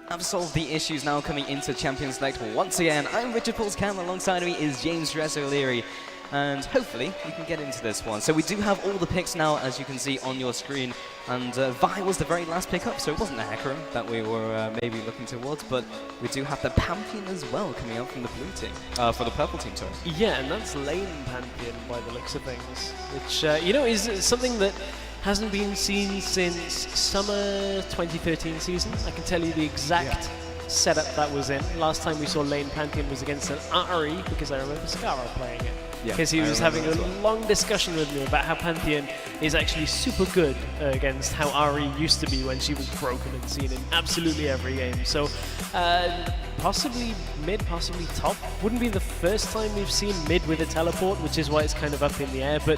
have solved the issues now coming into Champions Select once again. I'm Richard Paulscam, alongside me is James Dress-O'Leary, and hopefully we can get into this one. So we do have all the picks now, as you can see on your screen, and Vi was the very last pickup, so it wasn't a Hecarim that we were maybe looking towards, but we do have the Pantheon as well coming out from the blue team, for the purple team, sorry. Yeah, and that's lane Pantheon by the looks of things, which, you know, is something that hasn't been seen since summer 2013 season. I can tell you the exact setup that was in. Last time we saw lane Pantheon was against an Ari, because I remember Scara playing it. Because he was having a long discussion with me about how Pantheon is actually super good against how Ari used to be when she was broken and seen in absolutely every game. So possibly mid, possibly top. Wouldn't be the first time we've seen mid with a teleport, which is why it's kind of up in the air. But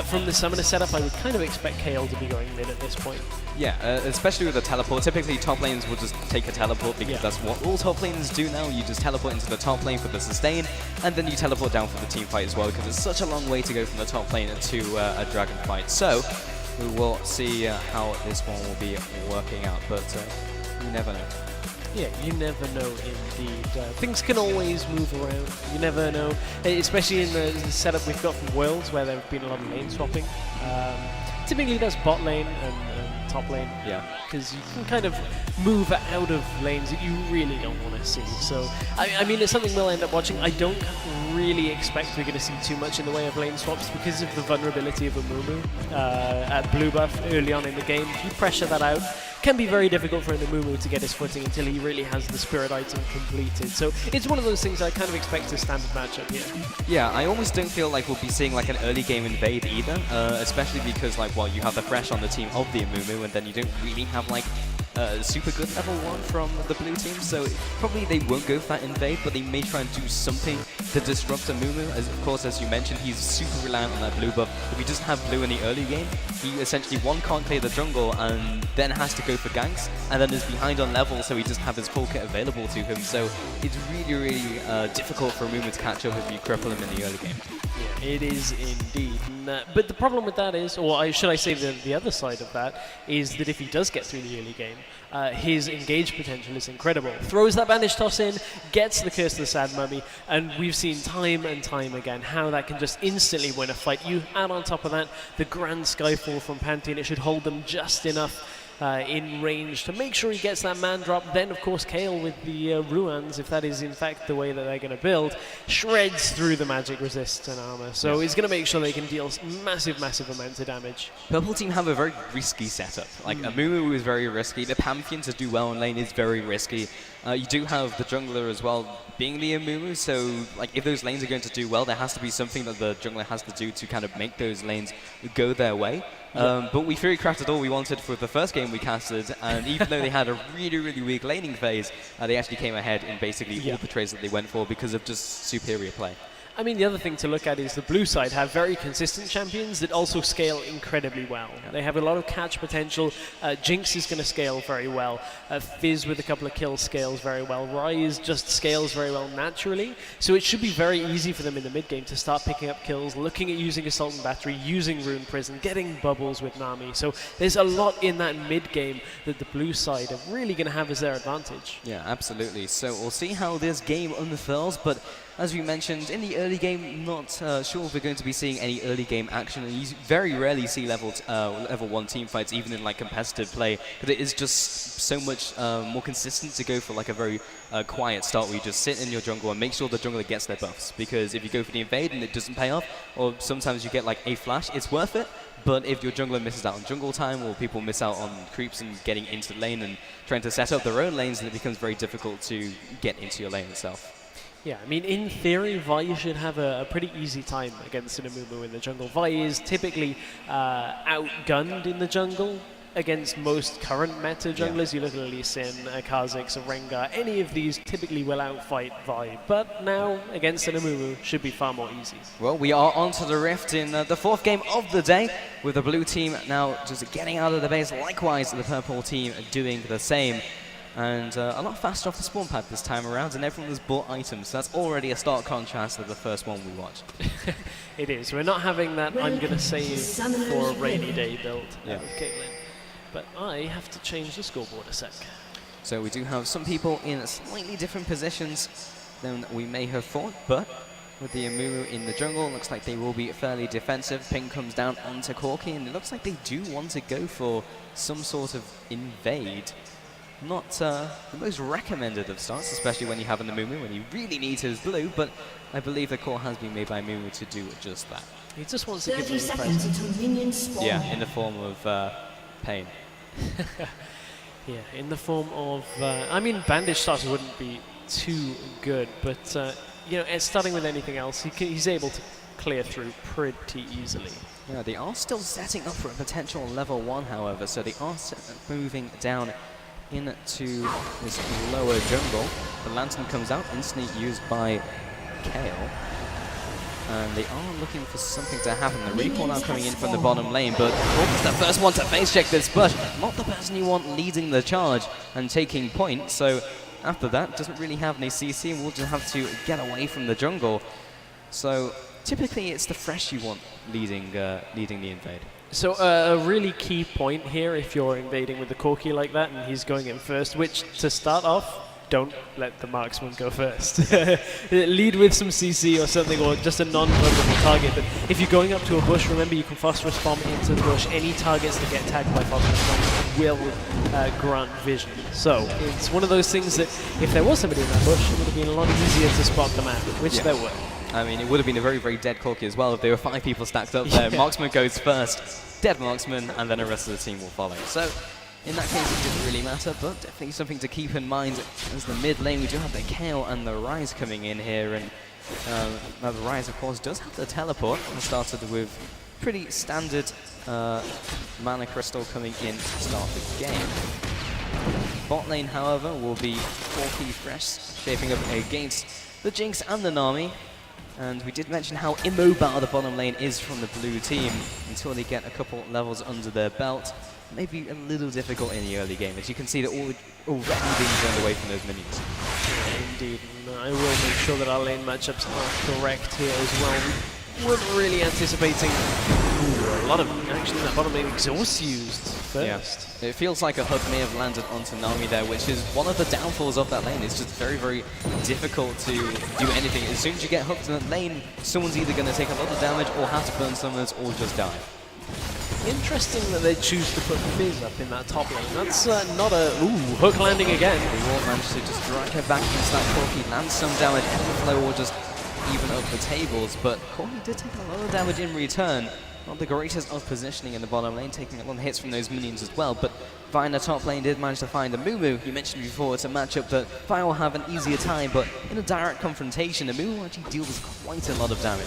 from the summoner setup, I would kind of expect KL to be going mid at this point. Yeah, especially with the teleport. Typically top lanes will just take a teleport because that's what all top lanes do now. You just teleport into the top lane for the sustain, and then you teleport down for the team fight as well, because it's such a long way to go from the top lane to a dragon fight. So we will see how this one will be working out, but you never know. Yeah, you never know indeed. Things can always move around. You never know, especially in the setup we've got from Worlds, where there have been a lot of lane swapping. Typically that's bot lane and top lane. Yeah. Because you can kind of move out of lanes that you really don't want to see. So, I mean, it's something we'll end up watching. I don't really expect we're going to see too much in the way of lane swaps because of the vulnerability of Amumu at blue buff early on in the game. If you pressure that out, it can be very difficult for an Amumu to get his footing until he really has the spirit item completed. So it's one of those things I kind of expect a standard matchup here. Yeah, I almost don't feel like we'll be seeing like an early game invade either, especially because like, well, you have the Thresh on the team of the Amumu, and then you don't really have like super good level 1 from the blue team, so probably they won't go for that invade, but they may try and do something to disrupt Amumu. As of course, as you mentioned, he's super reliant on that blue buff. If he doesn't have blue in the early game, he essentially can't clear the jungle and then has to go for ganks, and then is behind on level, so he doesn't have his full kit available to him. So it's really difficult for Amumu to catch up if you cripple him in the early game. Yeah, it is indeed. But the problem with that is, or should I say the other side of that, is that if he does get through the early game, his engage potential is incredible. Throws that bandage toss in, gets the Curse of the Sad Mummy, and we've seen time and time again how that can just instantly win a fight. You add on top of that the Grand Skyfall from Pantheon, it should hold them just enough in range to make sure he gets that man drop. Then of course Kale with the Ruans, if that is in fact the way that they're going to build, shreds through the magic resist and armor, so he's going to make sure they can deal massive amounts of damage. Purple team have a very risky setup. Like Amumu is very risky, the Pantheon to do well in lane is very risky. You do have the jungler as well being the Amumu, so like if those lanes are going to do well, there has to be something that the jungler has to do to kind of make those lanes go their way. But we Fury crafted all we wanted for the first game we casted, and even though they had a really weak laning phase, they actually came ahead in basically all the trades that they went for because of just superior play. I mean, the other thing to look at is the blue side have very consistent champions that also scale incredibly well. They have a lot of catch potential. Jinx is going to scale very well. Fizz with a couple of kills scales very well. Ryze just scales very well naturally. So it should be very easy for them in the mid game to start picking up kills, looking at using Assault and Battery, using Rune Prison, getting bubbles with Nami. So there's a lot in that mid game that the blue side are really going to have as their advantage. Yeah, absolutely. So we'll see how this game unfurls, but as we mentioned, in the early game, not sure if we're going to be seeing any early game action. And you very rarely see level 1 team fights, even in like competitive play, because it is just so much more consistent to go for like a very quiet start where you just sit in your jungle and make sure the jungler gets their buffs. Because if you go for the invade and it doesn't pay off, or sometimes you get like a flash, it's worth it. But if your jungler misses out on jungle time, or people miss out on creeps and getting into the lane and trying to set up their own lanes, then it becomes very difficult to get into your lane itself. Yeah, I mean, in theory, Vi should have a pretty easy time against an Amumu in the jungle. Vi is typically outgunned in the jungle against most current meta junglers. You look at Lee Sin, Kha'Zix, Rengar, any of these typically will outfight Vi, but now against an Amumu should be far more easy. Well, we are onto the Rift in the fourth game of the day, with the blue team now just getting out of the base, likewise the purple team doing the same. And a lot faster off the spawn pad this time around, and everyone has bought items, so that's already a stark contrast to the first one we watched. It is. We're not having that I'm going to save for a rainy day build with Caitlyn. But I have to change the scoreboard a sec. So we do have some people in slightly different positions than we may have thought, but with the Amumu in the jungle, looks like they will be fairly defensive. Ping comes down onto Corki, and it looks like they do want to go for some sort of invade. Not the most recommended of starts, especially when you have an Amumu, when you really need his blue, but I believe the call has been made by Amumu to do just that. He just wants to give 30 them the seconds present. until minions spawn. Yeah, in the form of pain. Yeah, in the form of... I mean, bandage starters wouldn't be too good, but, you know, starting with anything else, he's able to clear through pretty easily. Yeah, they are still setting up for a potential level 1, however, so they are moving down into this lower jungle. The Lantern comes out, instantly used by Kale. And they are looking for something to happen. The recall now coming in from the bottom lane, but Corki's the first one to face check this bush. Not the person you want leading the charge and taking point, so after that, doesn't really have any CC and will just have to get away from the jungle. So typically it's the Fresh you want leading the invade. So a really key point here, if you're invading with the Corki like that and he's going in first, which to start off, don't let the marksman go first. Lead with some CC or something, or just a non-vulnerable target. But if you're going up to a bush, remember you can phosphorus bomb into the bush. Any targets that get tagged by phosphorus bombs will grant vision. So it's one of those things that if there was somebody in that bush, it would have been a lot easier to spot them out, which there were. I mean, it would have been a very, very dead Corki as well if there were 5 people stacked up there. Marksman goes first, dead Marksman, and then the rest of the team will follow. So in that case, it didn't really matter, but definitely something to keep in mind. As the mid lane, we do have the Kale and the Rise coming in here, and now the Rise, of course, does have the teleport. It started with pretty standard mana crystal coming in to start the game. Bot lane, however, will be Corki Fresh, shaping up against the Jinx and the Nami. And we did mention how immobile the bottom lane is from the blue team until they get a couple levels under their belt. Maybe a little difficult in the early game, as you can see, they're already being turned away from those minions. Yeah, indeed, and I will make sure that our lane matchups are correct here as well. We weren't really anticipating a lot of action in that bottom lane exhaust used first. Yeah. It feels like a hook may have landed onto Nami there, which is one of the downfalls of that lane. It's just very, very difficult to do anything. As soon as you get hooked in that lane, someone's either going to take a lot of damage or have to burn summoners or just die. Interesting that they choose to put Fizz up in that top lane. That's not a... Ooh, hook landing again. They will manage to just drag her back into that Corki, land some damage, Everflow will just even up the tables, but Corki did take a lot of damage in return. Not the greatest of positioning in the bottom lane, taking a lot of hits from those minions as well, but Vi in the top lane did manage to find a Amumu. You mentioned before it's a matchup that Vi will have an easier time, but in a direct confrontation, Amumu actually deals quite a lot of damage.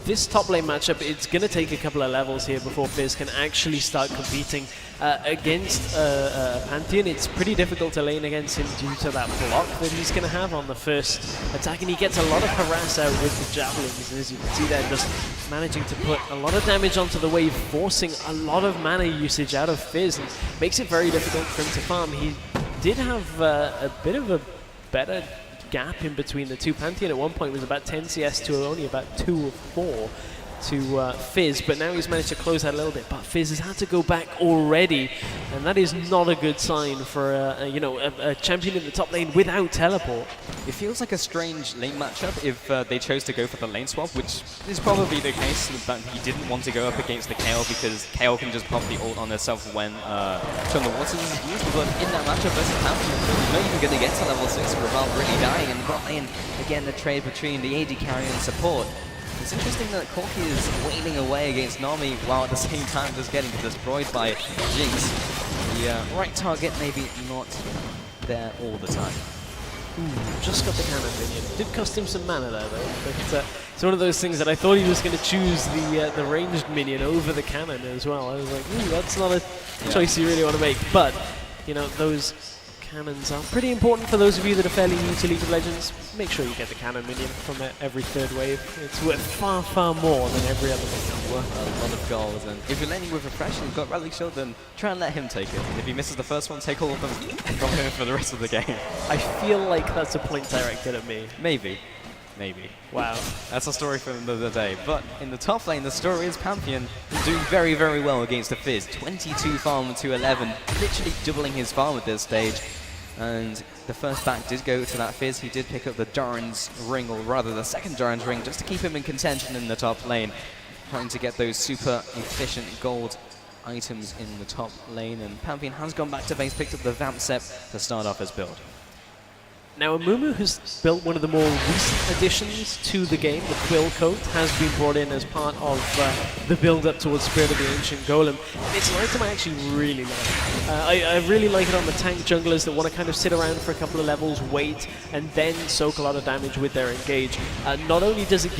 This top lane matchup, it's going to take a couple of levels here before Fizz can actually start competing against Pantheon. It's pretty difficult to lane against him due to that block that he's going to have on the first attack, and he gets a lot of harass out with the javelins, and as you can see there, just managing to put a lot of damage onto the wave, forcing a lot of mana usage out of Fizz, and makes it very difficult for him to farm. He did have a bit of a better gap in between the two. Pantheon at one point was about 10 CS to only about 2 or 4 to Fizz, but now he's managed to close that a little bit. But Fizz has had to go back already, and that is not a good sign for a champion in the top lane without teleport. It feels like a strange lane matchup if they chose to go for the lane swap, which is probably the case, but he didn't want to go up against the Kale because Kale can just pop the ult on herself when Turn the Waters is used, but in that matchup versus Pantheon, you're not even going to get to level 6 without really dying, and bot lane, again, the trade between the AD carry and support. It's interesting that Corki is wailing away against Nami while at the same time just getting destroyed by Jinx. The right target maybe not there all the time. Ooh, just got the cannon minion. Did cost him some mana there though, but it's one of those things that I thought he was going to choose the ranged minion over the cannon as well. I was like, ooh, that's not a choice you really want to make, but you know, those cannons are pretty important for those of you that are fairly new to League of Legends. Make sure you get the cannon minion from every third wave. It's worth far, far more than every other minion. Worth a lot of goals, and if you're laning with Refresh and you've got Relic Shield, then try and let him take it. And if he misses the first one, take all of them from him for the rest of the game. I feel like that's a point directed at me. Maybe. Maybe. Wow. That's a story for another day. But in the top lane, the story is Pantheon doing very, very well against the Fizz. 22 farm to 11, literally doubling his farm at this stage. And the first back did go to that Fizz. He did pick up the Doran's ring, or rather the second Doran's ring, just to keep him in contention in the top lane, trying to get those super efficient gold items in the top lane. And Pantheon has gone back to base, picked up the Vamp Sep to start off his build. Now, Amumu has built one of the more recent additions to the game. The Quill Coat has been brought in as part of the build-up towards Spirit of the Ancient Golem. And it's an item I actually really like. I really like it on the tank junglers that want to kind of sit around for a couple of levels, wait, and then soak a lot of damage with their engage. Not only does it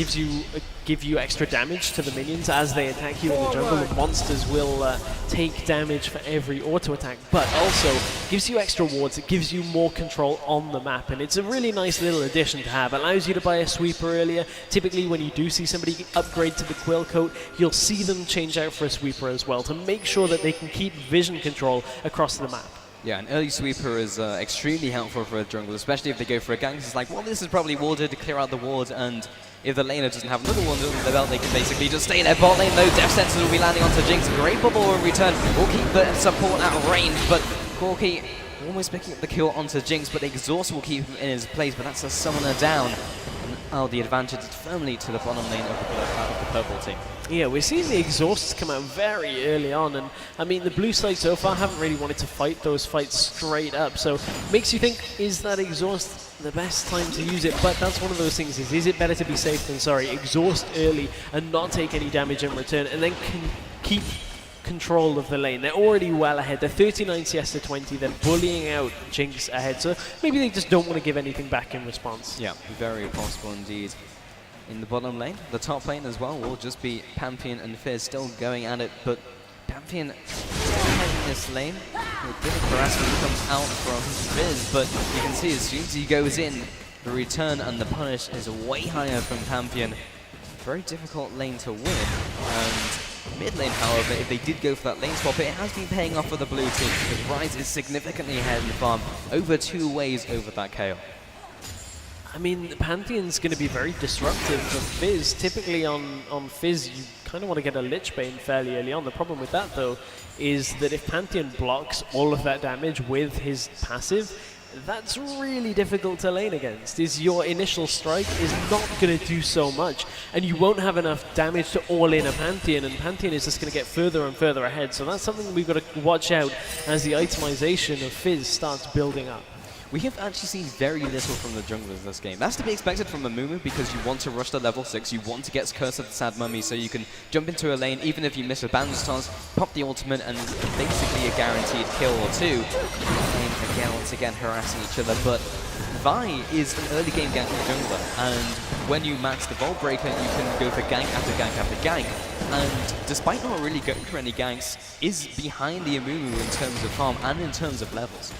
give you extra damage to the minions as they attack you in the jungle, the monsters will take damage for every auto attack, but also gives you extra wards. It gives you more control on the map, and it's a really nice little addition to have. Allows you to buy a sweeper earlier. Typically when you do see somebody upgrade to the Quill Coat, you'll see them change out for a sweeper as well to make sure that they can keep vision control across the map. Yeah, an early sweeper is extremely helpful for a jungle, especially if they go for a gank. It's like, well, this is probably warded to clear out the ward, and if the laner doesn't have another one under the belt, they can basically just stay in their bot lane. Though Death Sensors will be landing onto Jinx. Great bubble in return. Will keep the support at range, but Corki almost picking up the kill onto Jinx, but Exhaust will keep him in his place, but that's a summoner down. And the advantage is firmly to the bottom lane of the purple team. Yeah, we're seeing the exhausts come out very early on, and I mean the blue side so far haven't really wanted to fight those fights straight up, so makes you think, is that exhaust the best time to use it? But that's one of those things, is it better to be safe than sorry? Exhaust early and not take any damage in return, and then keep control of the lane. They're already well ahead. They're 39 CS to 20. They're bullying out Jinx ahead, so maybe they just don't want to give anything back in response. Yeah, very possible indeed. In the bottom lane, the top lane as well will just be Pantheon and Fizz still going at it, but Pantheon still ahead in this lane. A bit of harassment comes out from Fizz, but you can see as soon as he goes in, the return and the punish is way higher from Pantheon. Very difficult lane to win, and mid lane, however, if they did go for that lane swap, it has been paying off for the blue team, because Rise is significantly ahead in the farm, over 2 ways over that KO. I mean, Pantheon's going to be very disruptive for Fizz. Typically on Fizz, you kind of want to get a Lich Bane fairly early on. The problem with that, though, is that if Pantheon blocks all of that damage with his passive, that's really difficult to lane against. Your initial strike is not going to do so much, and you won't have enough damage to all-in a Pantheon, and Pantheon is just going to get further and further ahead. So that's something we've got to watch out as the itemization of Fizz starts building up. We have actually seen very little from the junglers this game. That's to be expected from Amumu, because you want to rush to level 6, you want to get Curse of the Sad Mummy so you can jump into a lane, even if you miss a Bandage Toss, pop the ultimate, and basically a guaranteed kill or two. And again, once again, harassing each other, but Vi is an early game gank jungler, and when you max the Vault Breaker, you can go for gank after gank after gank. And despite not really going for any ganks, is behind the Amumu in terms of farm and in terms of levels.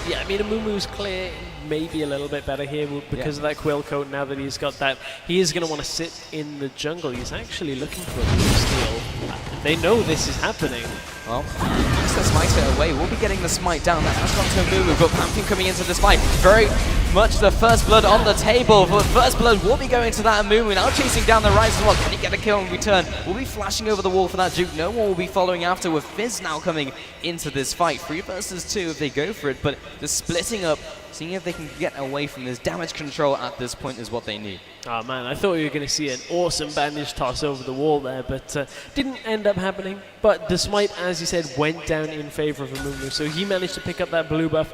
Yeah, I mean, Amumu's clear maybe a little bit better here because of that Quill Coat. Now that he's got that, he is going to want to sit in the jungle. He's actually looking for a blue steal. They know this is happening. Well, keeps the smite away. We'll be getting the smite down. That has gone to Amumu, but Pantheon coming into this fight. Very much the first blood on the table, but first blood will be going to that Amumu. Now chasing down the Rise as well. Can he get a kill in return? We'll be flashing over the wall for that Duke. No one will be following after, with Fizz now coming into this fight. 3 versus 2 if they go for it, but the splitting up, seeing if they can get away from this damage control at this point is what they need. Oh man, I thought we were going to see an awesome bandage toss over the wall there, but didn't end up happening. But the smite, as you said, went down in favor of Amumu, so he managed to pick up that blue buff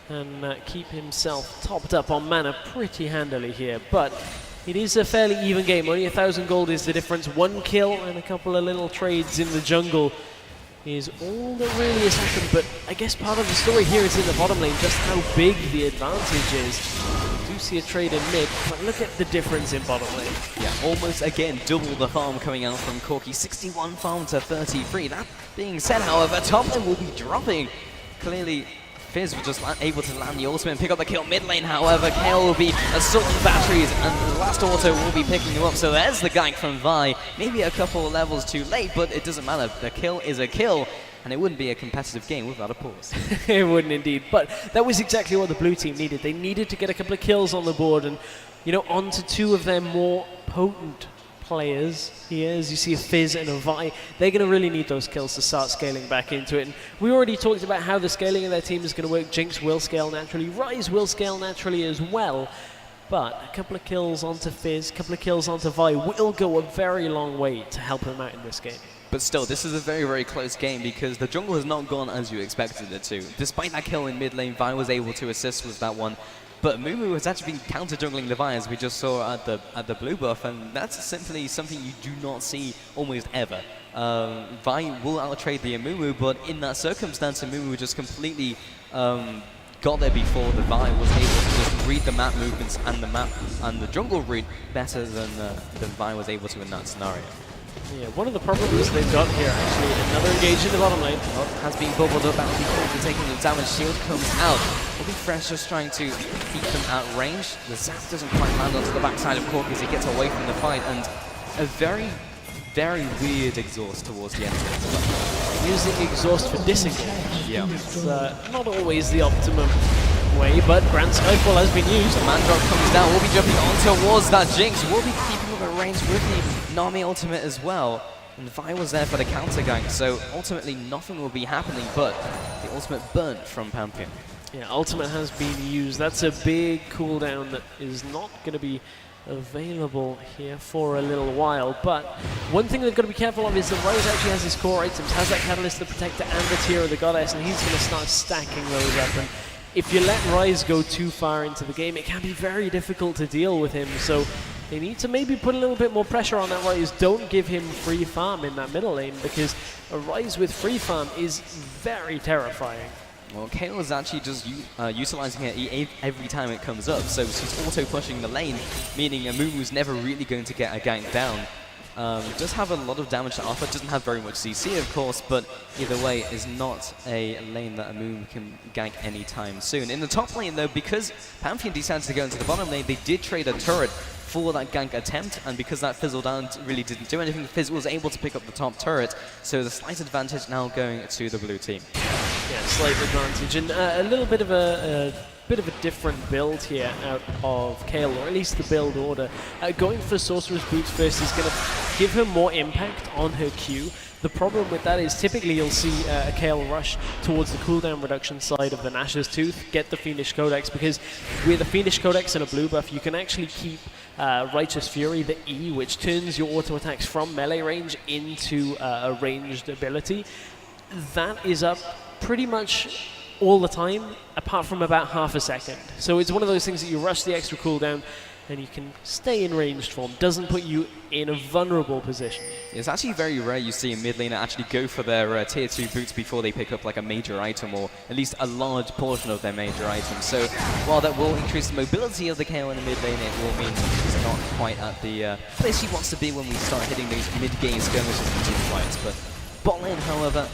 and keep himself topped up on mana pretty handily here. But it is a fairly even game. Only 1,000 gold is the difference. 1 kill and a couple of little trades in the jungle is all that really has happened. But I guess part of the story here is in the bottom lane, just how big the advantage is. We do see a trade in mid, but look at the difference in bottom lane. Yeah, almost again double the farm coming out from Corki. 61 farm to 33. That being said, however, top lane will be dropping. Clearly, Fizz was just able to land the ultimate and pick up the kill mid lane. However, KO will be assaulting batteries, and the last auto will be picking him up. So there's the gank from Vi. Maybe a couple of levels too late, but it doesn't matter. The kill is a kill, and it wouldn't be a competitive game without a pause. It wouldn't indeed, but that was exactly what the blue team needed. They needed to get a couple of kills on the board and, you know, onto 2 of their more potent players here, as you see a Fizz and a Vi, they're going to really need those kills to start scaling back into it. And we already talked about how the scaling of their team is going to work. Jinx will scale naturally, Ryze will scale naturally as well. But a couple of kills onto Fizz, a couple of kills onto Vi will go a very long way to help them out in this game. But still, this is a very, very close game because the jungle has not gone as you expected it to. Despite that kill in mid lane, Vi was able to assist with that one. But Mumu has actually been counter-jungling the Vi, as we just saw at the blue buff, and that's simply something you do not see almost ever. Vi will out-trade the Mumu, but in that circumstance, Mumu just completely got there before the Vi was able to just read the map movements and the map and the jungle route better than Vi was able to in that scenario. Yeah, one of the problems they've got here, actually, another engage in the bottom lane. Oh, has been bubbled up out before taking the damage. Shield comes out. Will be Fresh just trying to keep them at range. The zap doesn't quite land onto the backside of Cork as he gets away from the fight, and a very, very weird exhaust towards the end of it. Using exhaust for disengage. Yeah. It's not always the optimum way, but Grand Skyfall has been used. The Mandrop comes down. We'll be jumping on towards that Jinx. We'll be keeping up at range with the Nami ultimate as well. And Vi was there for the counter gank, so ultimately nothing will be happening but the ultimate burnt from Pantheon. Yeah, ultimate has been used. That's a big cooldown that is not going to be available here for a little while. But one thing they've got to be careful of is that Ryze actually has his core items, has that Catalyst, the Protector, and the Tear of the Goddess, and he's going to start stacking those up. And if you let Ryze go too far into the game, it can be very difficult to deal with him. So they need to maybe put a little bit more pressure on that Ryze. Don't give him free farm in that middle lane, because a Ryze with free farm is very terrifying. Well, Kayle is actually just utilizing it every time it comes up, so she's auto-pushing the lane, meaning Amumu's never really going to get a gank down. Does have a lot of damage to offer, doesn't have very much CC of course, but either way is not a lane that Amumu can gank anytime soon. In the top lane though, because Pantheon decided to go into the bottom lane, they did trade a turret for that gank attempt, and because that fizzled out, really didn't do anything, Fizz was able to pick up the top turret, so the slight advantage now going to the blue team. Yeah, slight advantage, and a little bit of a different build here out of Kayle, or at least the build order. Going for Sorcerer's Boots first is going to give her more impact on her Q. The problem with that is typically you'll see a Kayle rush towards the cooldown reduction side of the Nash's Tooth, get the Fiendish Codex, because with a Fiendish Codex and a blue buff, you can actually keep Righteous Fury, the E, which turns your auto attacks from melee range into a ranged ability. That is up pretty much all the time, apart from about half a second. So it's one of those things that you rush the extra cooldown and you can stay in ranged form. Doesn't put you in a vulnerable position. It's actually very rare you see a mid laner actually go for their tier 2 boots before they pick up like a major item, or at least a large portion of their major item. So while that will increase the mobility of the Kayle in the mid lane, it will mean she's not quite at the place she wants to be when we start hitting those mid-game skirmishes and team fights. But bot lane, however,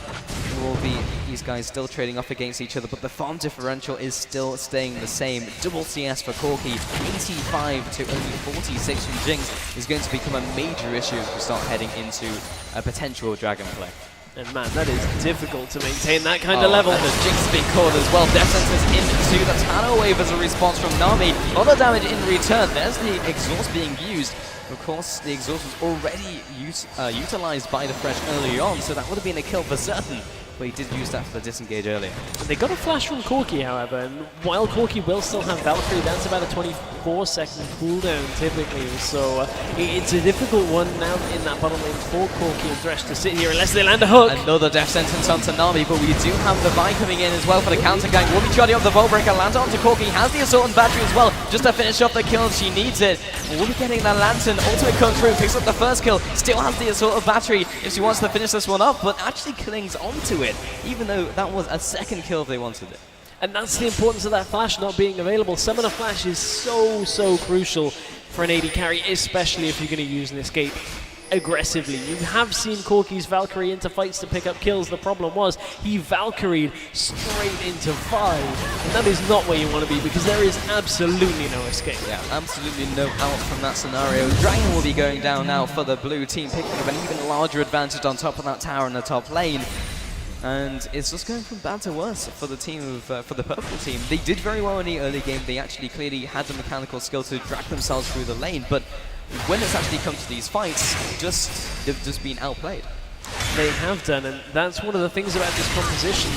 will be these guys still trading off against each other, but the farm differential is still staying the same. Double CS for Corki, 85 to only 46 from Jinx is going to become a major issue as we start heading into a potential dragon play. And man, that is difficult to maintain that kind of level. And the Jinx being caught as well. Death Sentence into the Tano Wave as a response from Nami. A lot of damage in return. There's the exhaust being used. Of course, the exhaust was already utilized by the Fresh early on, so that would have been a kill for certain. But he did use that for the disengage earlier. They got a flash from Corki, however, and while Corki will still have Valkyrie, that's about a 24-second cooldown typically, so it's a difficult one now in that bottom lane for Corki and Thresh to sit here unless they land a hook. Another death sentence onto Nami, but we do have the Vi coming in as well for the counter gank. Will be charging up the Vault Breaker, lands onto Corki, has the Assault and Battery as well, just to finish off the kill. She needs it. Will be getting that Lantern, ultimate comes through, picks up the first kill, still has the Assault of Battery if she wants to finish this one off, but actually clings onto it, even though that was a second kill if they wanted it. And that's the importance of that flash not being available. Summoner Flash is so crucial for an AD carry, especially if you're going to use an escape aggressively. You have seen Corki's Valkyrie into fights to pick up kills. The problem was he Valkyried straight into 5. And that is not where you want to be, because there is absolutely no escape. Yeah, absolutely no out from that scenario. Dragon will be going down now for the blue team, picking up an even larger advantage on top of that tower in the top lane. And it's just going from bad to worse for the team for the purple team. They did very well in the early game. They actually clearly had the mechanical skill to drag themselves through the lane, but when it's actually come to these fights, they've just been outplayed. They have done, and that's one of the things about this composition,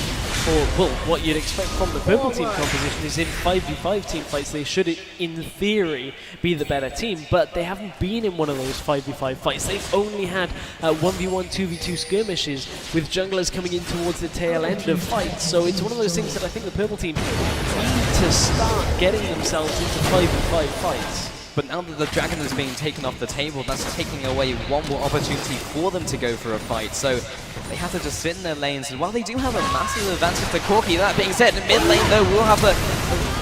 or, well, what you'd expect from the purple team composition is in 5v5 team fights, they should, in theory, be the better team, but they haven't been in one of those 5v5 fights. They've only had 1v1, 2v2 skirmishes, with junglers coming in towards the tail end of fights, so it's one of those things that I think the purple team need to start getting themselves into 5v5 fights. But now that the dragon has been taken off the table, that's taking away one more opportunity for them to go for a fight. So they have to just sit in their lanes. And while they do have a massive advantage to Corki, that being said, mid lane though will have the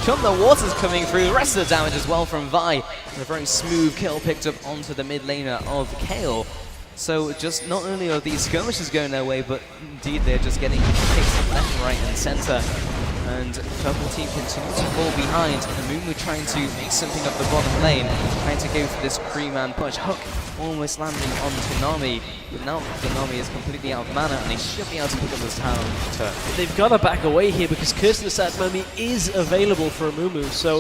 Chum the Waters coming through. The rest of the damage as well from Vi. And a very smooth kill picked up onto the mid laner of Kale. So just not only are these skirmishes going their way, but indeed they're just getting picked left, right and center. And purple team continue to fall behind. And Mumu trying to make something of the bottom lane, trying to go for this 3-man push. Hook almost landing onto Nami, but now the Nami is completely out of mana, and they should be able to pick up this tower turn. They've got to back away here because Curse the Sat Mummy is available for a Mumu, so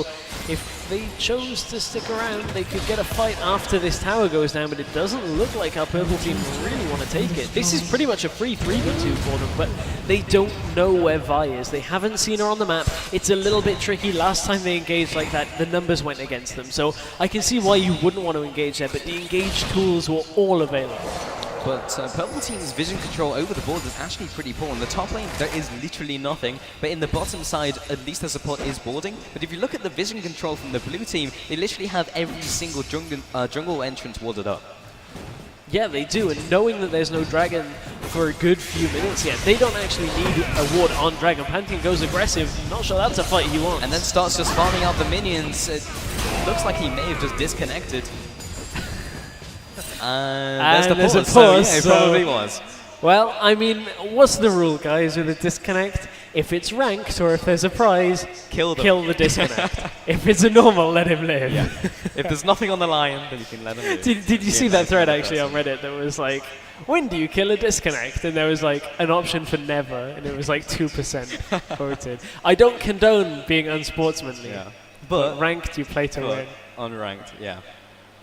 if they chose to stick around, they could get a fight after this tower goes down, but it doesn't look like our purple team really want to take it. This is pretty much a free 3v2 for them, but they don't know where Vi is. They haven't seen her on the map. It's a little bit tricky. Last time they engaged like that, the numbers went against them, so I can see why you wouldn't want to engage there, but the engage tools were all available. But purple team's vision control over the board is actually pretty poor. In the top lane, there is literally nothing, but in the bottom side, at least the support is boarding. But if you look at the vision control from the blue team, they literally have every single jungle entrance warded up. Yeah, they do, and knowing that there's no dragon for a good few minutes yet, they don't actually need a ward on dragon. Pantheon goes aggressive, not sure that's a fight he wants. And then starts just farming out the minions. It looks like he may have just disconnected. There's the pause. So, yeah, it probably was. Well, I mean, what's the rule, guys, with a disconnect? If it's ranked or if there's a prize, kill the disconnect. If it's a normal, let him live. Yeah. If there's nothing on the line, then you can let him live. Did you see that thread actually on Reddit that was like, when do you kill a disconnect? And there was like an option for never, and it was like 2% voted. I don't condone being unsportsmanly, but ranked you play to win. Unranked, yeah.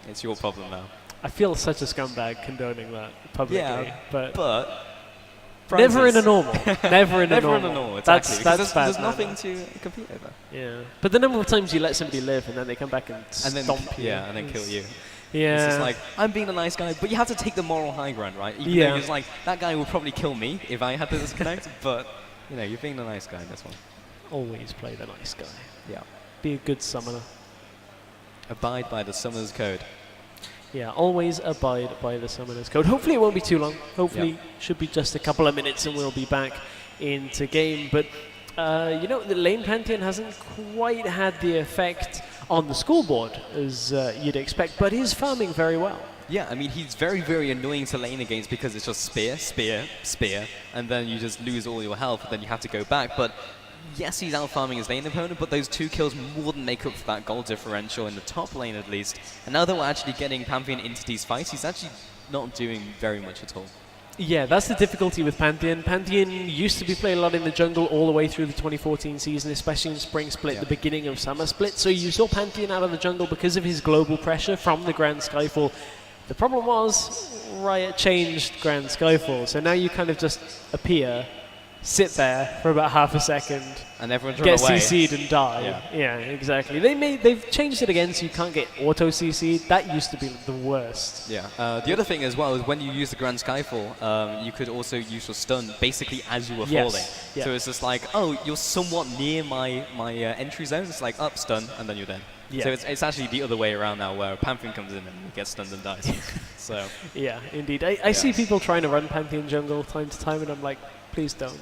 It's your problem now. I feel such a scumbag condoning that publicly, but never in a normal. Never in a normal. Exactly. There's nothing to compete over. Yeah, but the number of times you let somebody live and then they come back and stomp you. Yeah, and then kill you. Yeah. It's just like, I'm being a nice guy, but you have to take the moral high ground, right? Even though it's like, that guy will probably kill me if I had to disconnect, but, you know, you're being the nice guy in this one. Always play the nice guy. Yeah. Be a good summoner. Abide by the summoner's code. Yeah, always abide by the summoner's code. Hopefully it won't be too long. Hopefully should be just a couple of minutes and we'll be back into game. But, you know, the lane Pantheon hasn't quite had the effect on the scoreboard as you'd expect, but he's farming very well. Yeah, I mean, he's very, very annoying to lane against because it's just spear, spear, spear, and then you just lose all your health, and then you have to go back. But yes, he's out-farming his lane opponent, but those 2 kills more than make up for that goal differential in the top lane at least. And now that we're actually getting Pantheon into these fights, he's actually not doing very much at all. Yeah, that's the difficulty with Pantheon. Pantheon used to be played a lot in the jungle all the way through the 2014 season, especially in Spring Split, the beginning of Summer Split. So you saw Pantheon out of the jungle because of his global pressure from the Grand Skyfall. The problem was Riot changed Grand Skyfall, so now you kind of just appear, sit there for about half a second, and everyone's get run away. CC'd and die. Yeah, exactly. They've changed it again so you can't get auto CC'd. That used to be the worst. Yeah. The other thing as well is when you use the Grand Skyfall, you could also use your stun basically as you were falling. Yeah. So it's just like, oh, you're somewhat near my entry zone. It's like up stun and then you're dead. Yeah. So it's actually the other way around now, where Pantheon comes in and gets stunned and dies. So. Yeah, indeed. I see people trying to run Pantheon jungle time to time, and I'm like, please don't.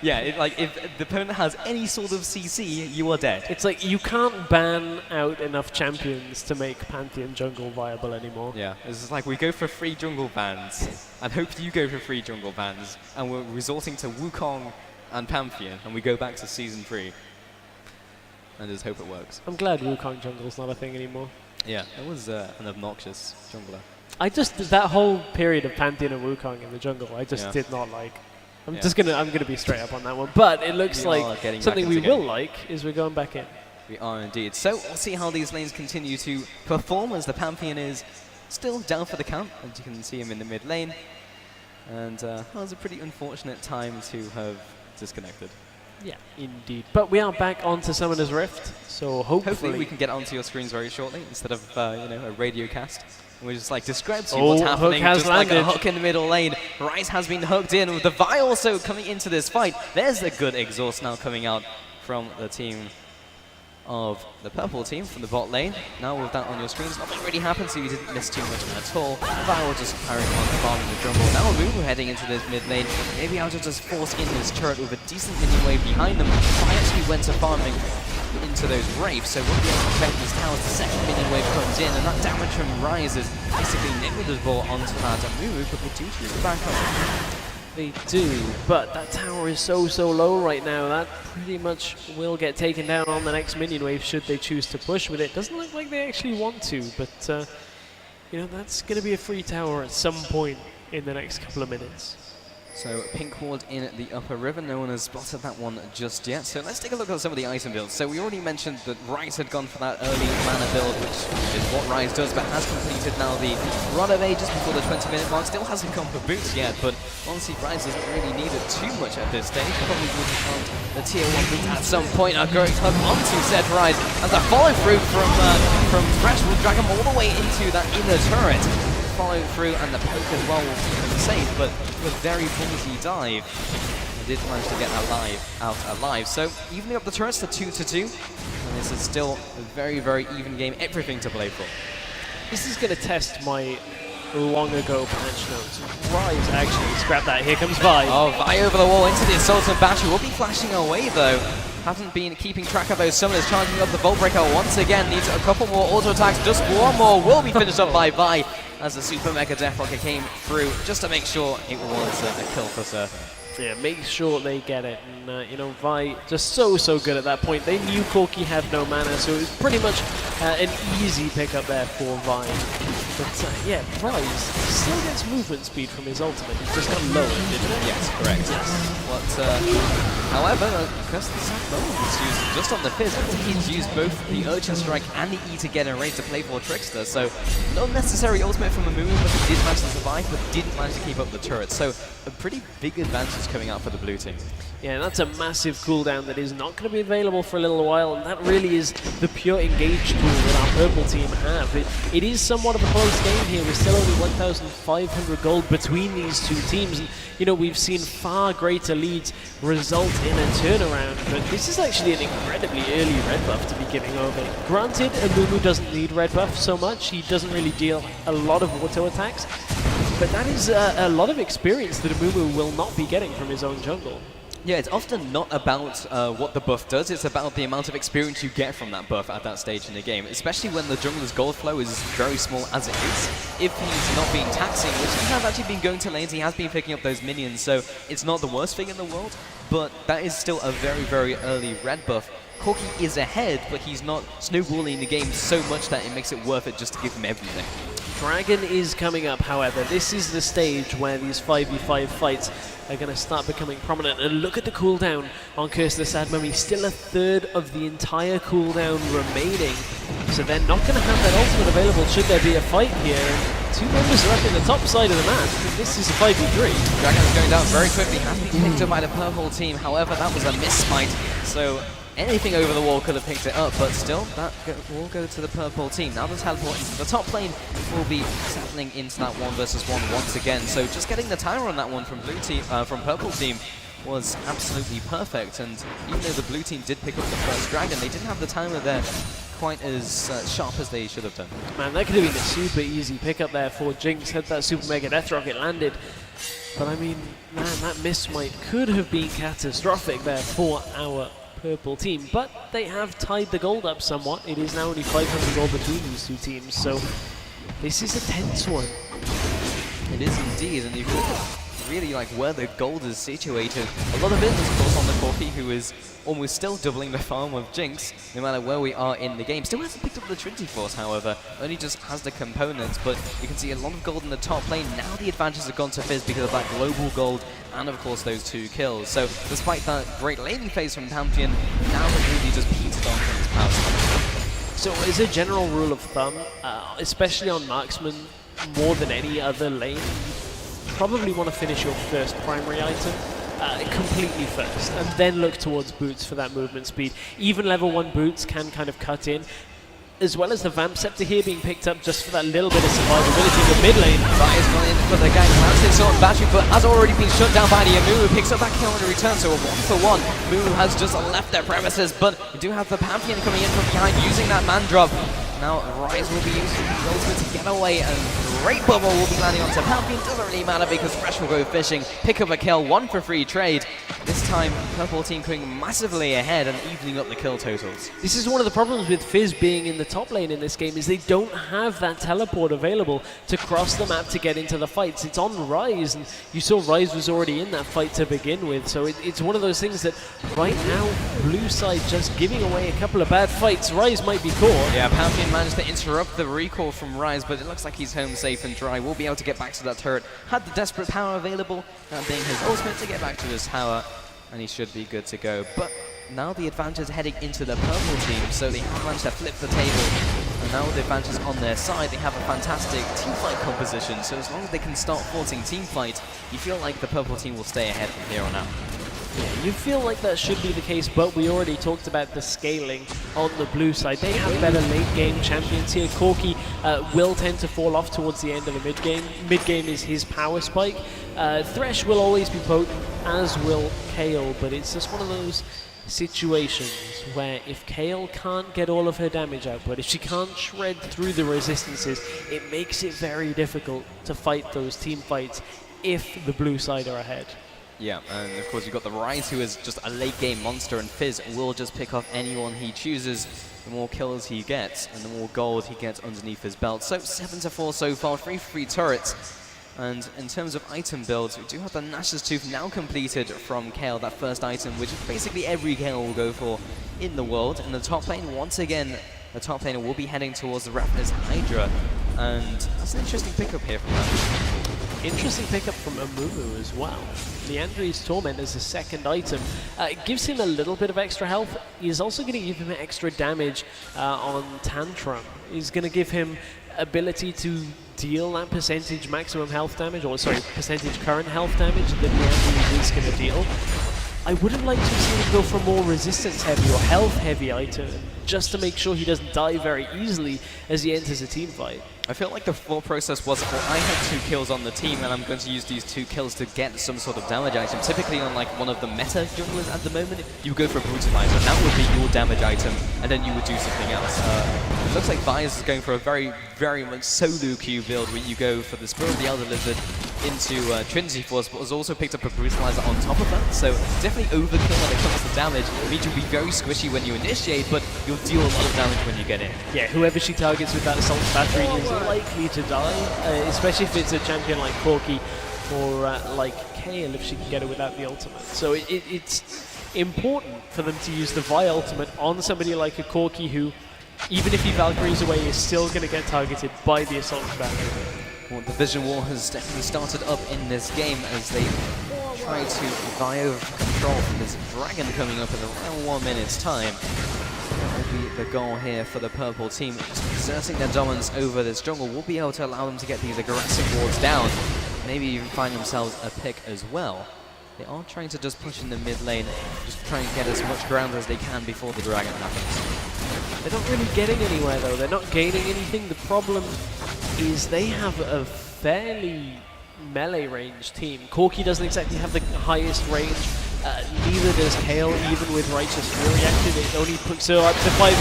Yeah, like if the opponent has any sort of CC, you are dead. It's like you can't ban out enough champions to make Pantheon jungle viable anymore. Yeah, it's just like we go for free jungle bans, and hope you go for free jungle bans, and we're resorting to Wukong and Pantheon, and we go back to Season 3. And just hope it works. I'm glad Wukong jungle's not a thing anymore. Yeah, it was an obnoxious jungler. That whole period of Pantheon and Wukong in the jungle, I just did not like. I'm gonna be straight up on that one. But it looks like something we will like is we're going back in. We are indeed. So we'll see how these lanes continue to perform as the Pantheon is still down for the count. As you can see him in the mid lane. And that was a pretty unfortunate time to have disconnected. Yeah, indeed. But we are back onto Summoner's Rift, so hopefully we can get onto your screens very shortly instead of a radio cast. We just like describe to you what's happening. Hook has just landed. like a hook in the middle lane. Rice has been hooked in with the Vi also coming into this fight. There's a good exhaust now coming out from the team of the purple team from the bot lane. Now with that on your screens, nothing really happened, so you didn't miss too much at all. Vi will just carry on farming the jungle. Now Mumu heading into this mid lane. Maybe I'll just force in this turret with a decent minion wave behind them. I actually went to farming into those Wraiths, so we'll be able to defend these towers. The second minion wave comes in, and that damage from Rise is basically negligible onto that Mumu, but they do choose to back up. they do, but that tower is so low right now. That pretty much will get taken down on the next minion wave should they choose to push with it. Doesn't look like they actually want to, but that's going to be a free tower at some point in the next couple of minutes. So pink ward in the upper river, no one has spotted that one just yet. So let's take a look at some of the item builds. So we already mentioned that Rise had gone for that early mana build, which is what Rise does, but has completed now the Rod of Ages before the 20-minute mark. Still hasn't come for boots yet, but honestly Rise doesn't really need it too much at this stage. Probably would count the tier 1 boots at some point. A great hug onto said Rise as a follow through from Thresh will drag him all the way into that inner turret. Follow through, and the poke as well will keep him safe, but with a very ballsy dive, he did manage to get out alive. So evening up the turrets to 2-2, and this is still a very even game, everything to play for. This is going to test my long ago patch notes. Rise actually, scrap that, here comes Vi. Oh, Vi over the wall into the Assaultant Battery, will be flashing away though. Haven't been keeping track of those summoners, charging up the Vault Breaker once again, needs a couple more auto attacks, just one more will be finished up by Vi as the Super Mega Death Rocket came through just to make sure it was a kill for Surfer. Yeah, make sure they get it, and Vi just so good at that point. They knew Corki had no mana, so it was pretty much an easy pickup there for Vi. But yeah, Rise still gets movement speed from his ultimate. He's just got lowered, didn't it? Yes, correct. Yes. But, however, because the Sack Bubble was used just on the Fizz, he's used both the Urchin Strike and the E to get in range to play for Trickster. So, not necessary ultimate from Amumu, but he did manage to survive, but didn't manage to keep up the turret. So, a pretty big advantage coming out for the blue team. Yeah, that's a massive cooldown that is not going to be available for a little while, and that really is the pure engage tool that our purple team have. It is somewhat of a close game here. We're still only 1,500 gold between these two teams, and we've seen far greater leads result in a turnaround, but this is actually an incredibly early red buff to be giving over. Granted, Amumu doesn't need red buff so much. He doesn't really deal a lot of auto attacks, but that is a lot of experience that Amumu will not be getting from his own jungle. Yeah, it's often not about what the buff does, it's about the amount of experience you get from that buff at that stage in the game, especially when the jungler's gold flow is very small as it is. If he's not being taxing, which he has actually been going to lanes, he has been picking up those minions, so it's not the worst thing in the world, but that is still a very early red buff. Corki is ahead, but he's not snowballing the game so much that it makes it worth it just to give him everything. Dragon is coming up, however. This is the stage where these 5v5 fights are going to start becoming prominent. And look at the cooldown on Curse the Sad Mummy. Still a third of the entire cooldown remaining. So they're not going to have that ultimate available should there be a fight here. And two members are up in the top side of the map. This is a 5v3. Dragon is going down very quickly. Has been picked up by the purple team. However, that was a miss-smite. So anything over the wall could have picked it up, but still, that will go to the purple team. Now the teleport into the top lane will be settling into that 1v1 once again. So just getting the timer on that one from from purple team was absolutely perfect. And even though the blue team did pick up the first dragon, they didn't have the timer there quite as sharp as they should have done. Man, that could have been a super easy pickup there for Jinx had that Super Mega Death Rocket landed. But I mean, man, that miss-smite could have been catastrophic there for our purple team, but they have tied the gold up somewhat. It is now only 500 gold between these two teams, so this is a tense one. It is indeed, and if you look at really like where the gold is situated, a lot of it is of course on the Corki, who is almost still doubling the farm with Jinx, no matter where we are in the game. Still hasn't picked up the Trinity Force, however, only just has the components, but you can see a lot of gold in the top lane. Now the advantages have gone to Fizz because of that global gold and of course those 2 kills. So despite that great laning phase from Pantheon, now it really just petered on from his power. So as a general rule of thumb, especially on marksman, more than any other lane, you probably want to finish your first primary item completely first, and then look towards boots for that movement speed. Even level 1 boots can kind of cut in, as well as the Vamp Scepter here being picked up just for that little bit of survivability in the mid lane. Rise gone in for the gang, lands his sword battery, but has already been shut down by the Amumu, picks up that kill in return, so a 1-for-1. Mumu has just left their premises, but we do have the Pantheon coming in from behind, using that man drop. Now Rise will be using the ultimate to get away, and Great Bubble will be landing onto Pantheon. Doesn't really matter because Fresh will go fishing, pick up a kill, 1 for free trade. This time, Purple team coming massively ahead and evening up the kill totals. This is one of the problems with Fizz being in the top lane in this game, is they don't have that teleport available to cross the map to get into the fights. It's on Rise, and you saw Rise was already in that fight to begin with, so it's one of those things that right now, blue side just giving away a couple of bad fights. Rise might be caught. Yeah, Pantheon managed to interrupt the recall from Rise, but it looks like he's home safe and dry. Will be able to get back to that turret. Had the desperate power available, that being his ultimate to get back to his tower, and he should be good to go. But now the advantage is heading into the purple team, so they have managed to flip the table. And now with the advantage on their side, they have a fantastic teamfight composition, so as long as they can start forcing teamfight, you feel like the purple team will stay ahead from here on out. Yeah, you feel like that should be the case, but we already talked about the scaling on the blue side. They have better late-game champions here. Corki will tend to fall off towards the end of the mid-game. Mid-game is his power spike. Thresh will always be potent, as will Kayle, but it's just one of those situations where if Kayle can't get all of her damage output, if she can't shred through the resistances, it makes it very difficult to fight those team fights if the blue side are ahead. Yeah, and of course you've got the Rise, who is just a late-game monster, and Fizz will just pick off anyone he chooses. The more kills he gets, and the more gold he gets underneath his belt. So 7-4 so far, 3 free turrets. And in terms of item builds, we do have the Nash's Tooth now completed from Kayle, that first item, which basically every Kayle will go for in the world. In the top lane, once again, the top laner will be heading towards the Raptors Hydra, and that's an interesting pickup here from them. Interesting pickup from Amumu as well. Leandri's Torment as a second item. It gives him a little bit of extra health. He's also going to give him extra damage on Tantrum. He's going to give him ability to deal that percentage maximum health damage, or sorry, percentage current health damage that Leandri is going to deal. I would have liked to have seen him go for a more resistance heavy or health heavy item, just to make sure he doesn't die very easily as he enters a team fight. I feel like the thought process was, well, I have 2 kills on the team, and I'm going to use these 2 kills to get some sort of damage item. Typically on like one of the meta junglers at the moment, you go for a Brutalizer, and that would be your damage item, and then you would do something else. It looks like Vyze is going for a very, very much solo queue build, where you go for the Spirit of the Elder Lizard into Trinity Force, but has also picked up a Brutalizer on top of that, so definitely overkill when it comes to damage. It means you'll be very squishy when you initiate, but you'll deal a lot of damage when you get in. Yeah, whoever she targets with that Assault Battery is likely to die, especially if it's a champion like Corki or like Kayle, if she can get it without the ultimate. So it's important for them to use the Vi ultimate on somebody like a Corki who, even if he Valkyries away, is still going to get targeted by the Assault Battery. Well, the Vision War has definitely started up in this game as they try to vie over control from this dragon coming up in around 1 minute's time. That will be the goal here for the purple team. Just exerting their dominance over this jungle will be able to allow them to get these aggressive wards down. Maybe even find themselves a pick as well. They are trying to just push in the mid lane, just try and get as much ground as they can before the dragon happens. They're not really getting anywhere though, they're not gaining anything. The problem is they have a fairly melee range team. Corki doesn't exactly have the highest range, neither does Kayle, even with Righteous Fury active. It only puts her up to 500.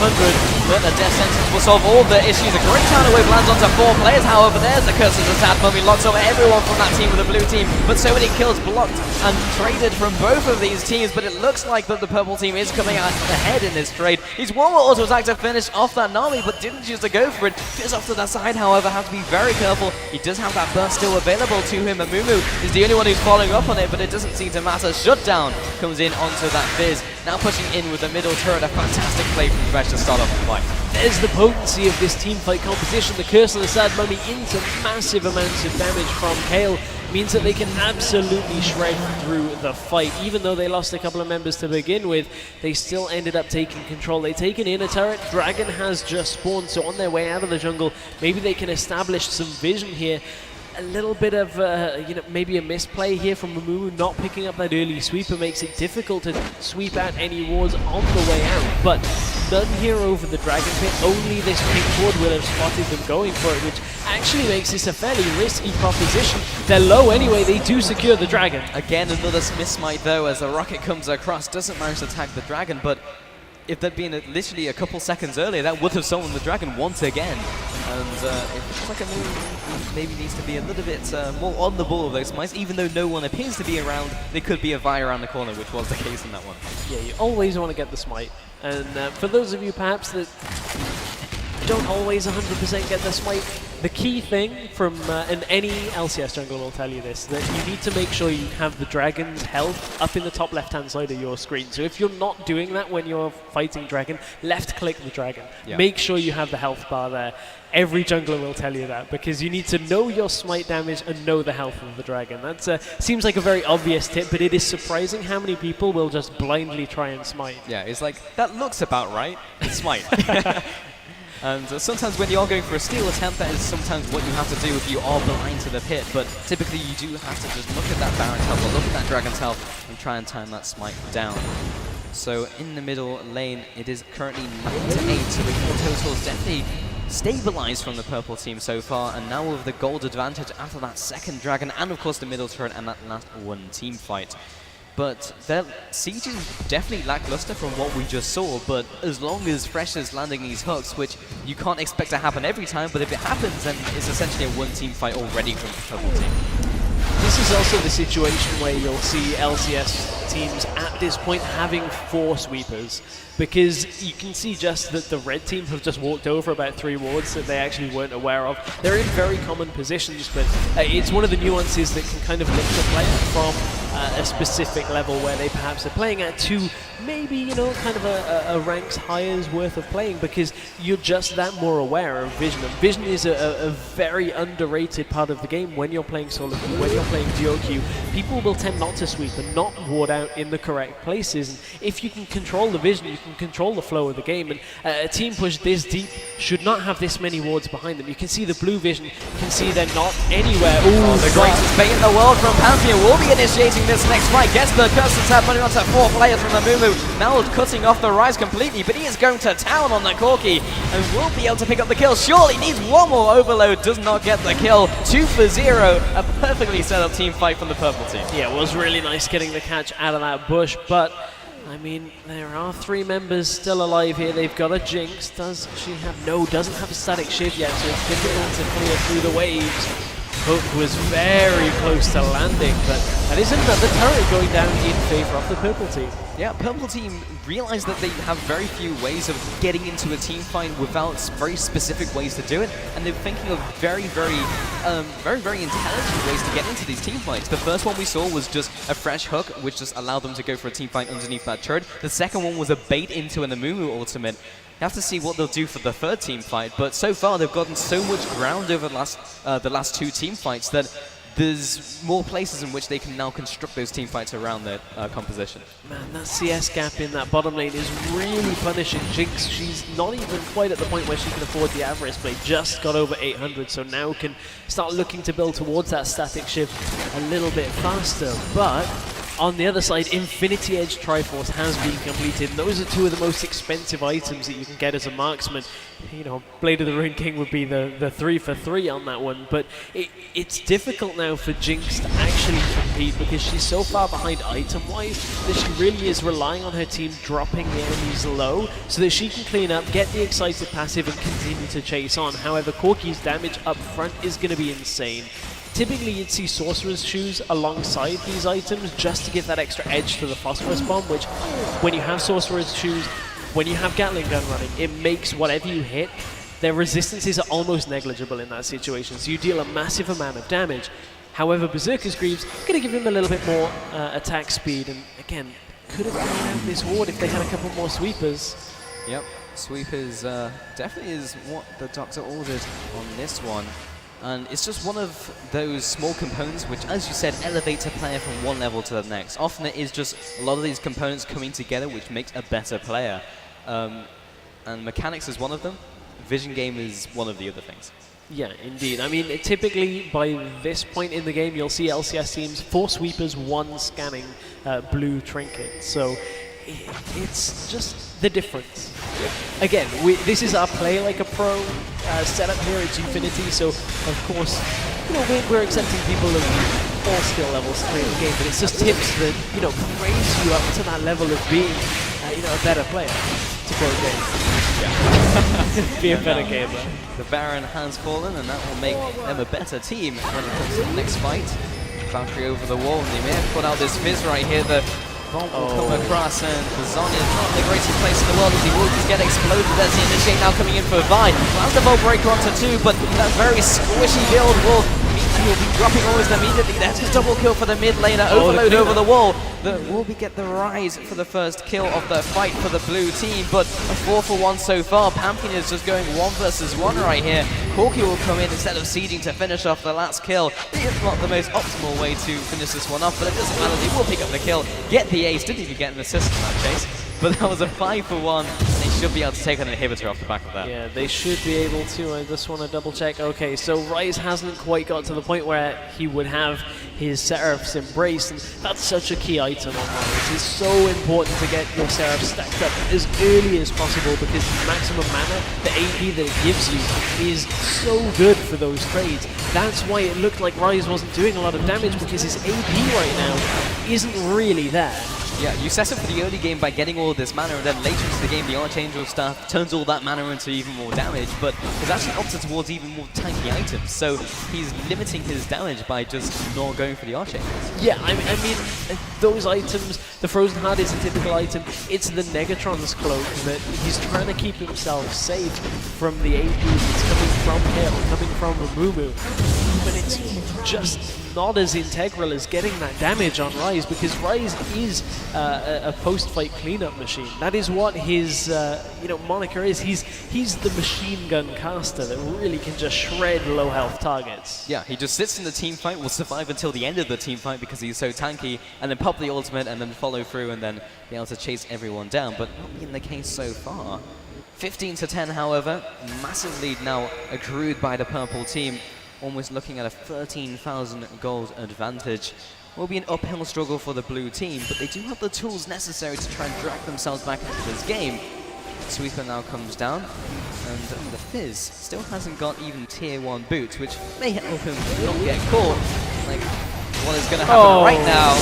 But the Death Sentence will solve all the issues. A great counter wave lands onto 4 players, however there's the Curse of the Sad Mummy, locks over everyone from that team with the blue team, but so many kills blocked and traded from both of these teams, but it looks like that the purple team is coming out ahead in this trade. He's one more auto attack to finish off that Nami, but didn't choose to go for it. Fizz off to that side, however, have to be very careful. He does have that burst still available to him. Amumu is the only one who's following up on it, but it doesn't seem to matter. Shut down on, comes in onto that Fizz, now pushing in with the middle turret, a fantastic play from Fresh to start off the fight. There's the potency of this team fight composition. The Curse of the Sad Mummy into massive amounts of damage from Kale means that they can absolutely shred through the fight. Even though they lost a couple of members to begin with, they still ended up taking control. They take an inner turret. Dragon has just spawned, so on their way out of the jungle, maybe they can establish some vision here. A little bit of, maybe a misplay here from Mamumu. Not picking up that early sweeper makes it difficult to sweep out any wards on the way out. But none here over the Dragon Pit. Only this pink ward will have spotted them going for it, which actually makes this a fairly risky proposition. They're low anyway. They do secure the Dragon. Again, another miss though, as the rocket comes across. Doesn't manage to tag the Dragon, but if there'd been literally a couple seconds earlier, that would have stolen the Dragon once again. And it looks like a move maybe needs to be a little bit more on the ball of those smites. Even though no one appears to be around, there could be a Vi around the corner, which was the case in that one. Yeah, you always want to get the smite. And for those of you perhaps that don't always 100% get the smite, the key thing from, and any LCS jungler will tell you this, that you need to make sure you have the Dragon's health up in the top left-hand side of your screen. So if you're not doing that when you're fighting Dragon, left-click the Dragon. Yeah. Make sure you have the health bar there. Every jungler will tell you that, because you need to know your smite damage and know the health of the Dragon. That seems like a very obvious tip, but it is surprising how many people will just blindly try and smite. Yeah, it's like, that looks about right, smite. And sometimes when you are going for a steal attempt, that is sometimes what you have to do if you are blind to the pit. But typically you do have to just look at that Baron's health or look at that Dragon's health and try and time that smite down. So in the middle lane, it is currently 9-8, so the kill total is definitely stabilized from the purple team so far. And now with the gold advantage after that second Dragon and of course the middle turret and that last one team fight. But their siege is definitely lackluster from what we just saw, but as long as Fresh is landing these hooks, which you can't expect to happen every time, but if it happens, then it's essentially a one-team fight already from the purple team. This is also the situation where you'll see LCS teams at this point having 4 sweepers, because you can see just that the red team have just walked over about 3 wards that they actually weren't aware of. They're in very common positions, but it's one of the nuances that can kind of lift a player from a specific level where they perhaps are playing at 2, maybe, kind of a ranks higher's worth of playing, because you're just that more aware of vision. And vision is a very underrated part of the game when you're playing solo queue, when you're playing duo queue. People will tend not to sweep and not ward out in the correct places. And if you can control the vision, you can control the flow of the game. And a team push this deep should not have this many wards behind them. You can see the blue vision, you can see they're not anywhere. Ooh, the greatest bait in the world from Pantheon will be initiating this next fight. Gets the Curse of Sad Mummy onto 4 players from the Mumu. Now cutting off the Rise completely, but he is going to town on the Corki and will be able to pick up the kill. Surely needs one more overload, does not get the kill. 2 for 0. A perfectly set up team fight from the purple team. Yeah, it was really nice getting the catch out of that bush, but I mean, there are 3 members still alive here. They've got a Jinx. Does she have? No, doesn't have a static shiv yet, so it's difficult to clear through the waves. Hook was very close to landing, but that is another turret going down in favor of the purple team. Yeah, purple team realized that they have very few ways of getting into a team fight without very specific ways to do it, and they're thinking of very intelligent ways to get into these team fights. The first one we saw was just a fresh hook, which just allowed them to go for a team fight underneath that turret. The second one was a bait into an Amumu ultimate. You have to see what they'll do for the third team fight, but so far they've gotten so much ground over the last 2 team fights that there's more places in which they can now construct those team fights around their composition. Man, that CS gap in that bottom lane is really punishing Jinx. She's not even quite at the point where she can afford the Avarice play, just got over 800, so now can start looking to build towards that static shift a little bit faster. But on the other side, Infinity Edge Triforce has been completed, and those are 2 of the most expensive items that you can get as a marksman. Blade of the Rune King would be the 3 for 3 on that one, but it's difficult now for Jinx to actually compete because she's so far behind item-wise that she really is relying on her team dropping the enemies low so that she can clean up, get the excited passive, and continue to chase on. However, Corki's damage up front is going to be insane. Typically you'd see Sorcerer's Shoes alongside these items just to give that extra edge to the Phosphorus Bomb, which when you have Sorcerer's Shoes, when you have Gatling Gun running, it makes whatever you hit, their resistances are almost negligible in that situation, so you deal a massive amount of damage. However, Berserker's Greaves going to give him a little bit more attack speed, and again, could have cleaned out this horde if they had a couple more sweepers. Yep, sweepers definitely is what the Doctor ordered on this one. And it's just one of those small components which, as you said, elevates a player from one level to the next. Often it is just a lot of these components coming together which makes a better player. And mechanics is one of them. Vision game is one of the other things. Yeah, indeed. I mean, typically by this point in the game, you'll see LCS teams 4 sweepers, 1 scanning blue trinket. So it's just the difference. Again, this is our play like a pro setup here. It's Infinity, so of course, you know, we're accepting people of all skill levels to play the game, but it's just tips that, you know, raise you up to that level of being, you know, a better player. To quote Game. Yeah. Be a better gamer. The Baron has fallen, and that will make them a better team when it comes to the next fight. Valkyrie over the wall, and they may have put out this Fizz right here. The bomb will come across, and the Zon is not the greatest place in the world as he will just get exploded. There's the initiate now coming in for Vi. Lands the Volt Breaker onto 2, but that very squishy build will he'll be dropping almost immediately. There's his double kill for the mid laner. Overload over the wall. Will we get the rise for the first kill of the fight for the blue team? But a 4-for-1 so far. Pampion is just going 1 versus 1 right here. Corki will come in instead of sieging to finish off the last kill. It's not the most optimal way to finish this one off, but it doesn't matter. They will pick up the kill, get the ace. Didn't even get an assist in that chase. But that was a 5-for-1. They should be able to take an inhibitor off the back of that. Yeah, they should be able to. I just want to double check. Okay, so Ryze hasn't quite got to the point where he would have his Seraph's Embrace, and that's such a key item on Ryze. It's so important to get your Seraph stacked up as early as possible, because the maximum mana, the AP that it gives you, is so good for those trades. That's why it looked like Ryze wasn't doing a lot of damage, because his AP right now isn't really there. Yeah, you set up for the early game by getting all of this mana, and then later into the game, the Archangel stuff turns all that mana into even more damage, but he's actually opted towards even more tanky items, so he's limiting his damage by just not going for the Archangels. Yeah, I mean, those items, the Frozen Heart is a typical item. It's the Negatron's cloak that he's trying to keep himself safe from the AP that's coming from him, coming from Amumu, but it's just not as integral as getting that damage on Ryze, because Ryze is a post-fight cleanup machine. That is what his moniker is. He's the machine gun caster that really can just shred low health targets. Yeah, he just sits in the team fight, will survive until the end of the team fight because he's so tanky, and then pop the ultimate and then follow through and then be able to chase everyone down, but not being the case so far. 15-10, however, massive lead now accrued by the purple team. Almost looking at a 13,000 gold advantage. Will be an uphill struggle for the blue team, but they do have the tools necessary to try and drag themselves back into this game. Sweeper now comes down, and the Fizz still hasn't got even tier 1 boots, which may help him not get caught. Like, what is going to happen right now?